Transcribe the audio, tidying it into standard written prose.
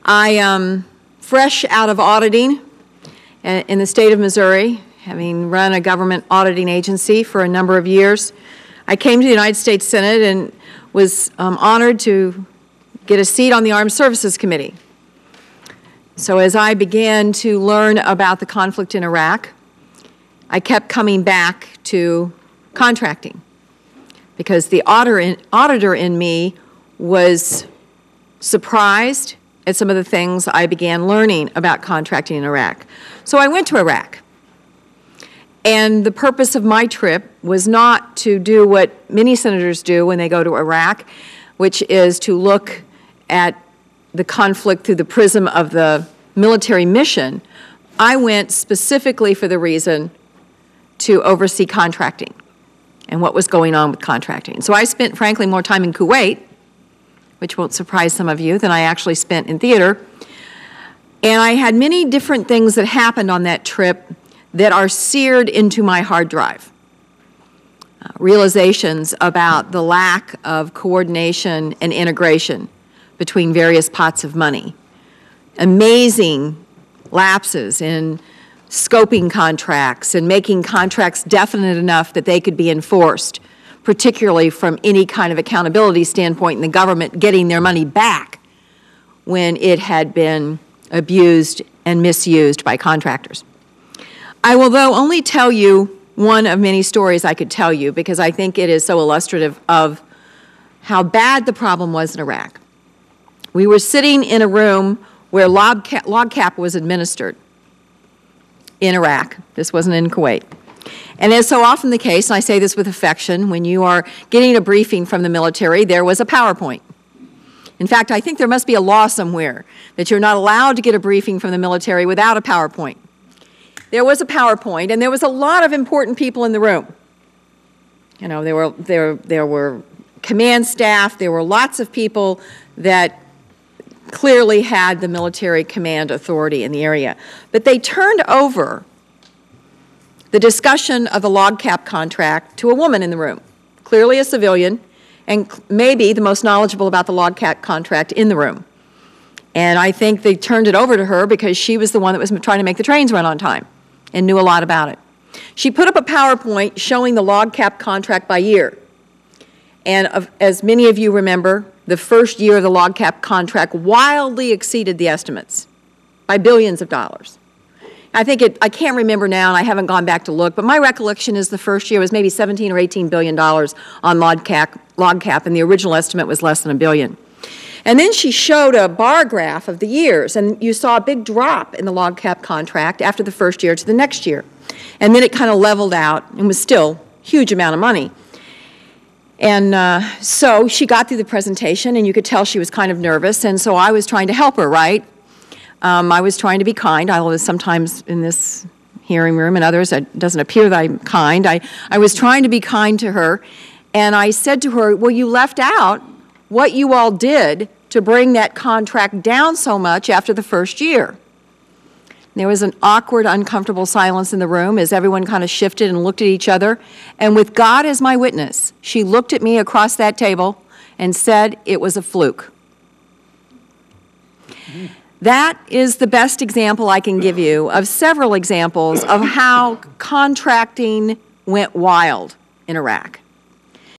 I am fresh out of auditing in the state of Missouri, having run a government auditing agency for a number of years. I came to the United States Senate and was honored to get a seat on the Armed Services Committee. So as I began to learn about the conflict in Iraq, I kept coming back to contracting because the auditor in me was surprised at some of the things I began learning about contracting in Iraq. So I went to Iraq. And the purpose of my trip was not to do what many senators do when they go to Iraq, which is to look at the conflict through the prism of the military mission. I went specifically for the reason to oversee contracting and what was going on with contracting. So I spent, frankly, more time in Kuwait, which won't surprise some of you, than I actually spent in theater. And I had many different things that happened on that trip that are seared into my hard drive. Realizations about the lack of coordination and integration between various pots of money. Amazing lapses in scoping contracts and making contracts definite enough that they could be enforced, particularly from any kind of accountability standpoint in the government getting their money back when it had been abused and misused by contractors. I will, though, only tell you one of many stories I could tell you because I think it is so illustrative of how bad the problem was in Iraq. We were sitting in a room where log cap was administered in Iraq. This wasn't in Kuwait. And as so often the case, and I say this with affection, when you are getting a briefing from the military, there was a PowerPoint. In fact, I think there must be a law somewhere that you're not allowed to get a briefing from the military without a PowerPoint. There was a PowerPoint, and there was a lot of important people in the room. You know, there were command staff, there were lots of people that clearly had the military command authority in the area. But they turned over the discussion of the log cap contract to a woman in the room, clearly a civilian, and maybe the most knowledgeable about the log cap contract in the room. And I think they turned it over to her because she was the one that was trying to make the trains run on time and knew a lot about it. She put up a PowerPoint showing the log cap contract by year. And as many of you remember, the first year of the log cap contract wildly exceeded the estimates by billions of dollars. I can't remember now, and I haven't gone back to look, but my recollection is the first year was maybe $17 or $18 billion on log cap, and the original estimate was less than $1 billion. And then she showed a bar graph of the years, and you saw a big drop in the log cap contract after the first year to the next year. And then it kind of leveled out and was still a huge amount of money. And so she got through the presentation, and you could tell she was kind of nervous, and so I was trying to help her, right? I was trying to be kind. I was sometimes in this hearing room and others, it doesn't appear that I'm kind. I was trying to be kind to her, and I said to her, well, you left out what you all did to bring that contract down so much after the first year. There was an awkward, uncomfortable silence in the room as everyone kind of shifted and looked at each other. And with God as my witness, she looked at me across that table and said it was a fluke. That is the best example I can give you of several examples of how contracting went wild in Iraq.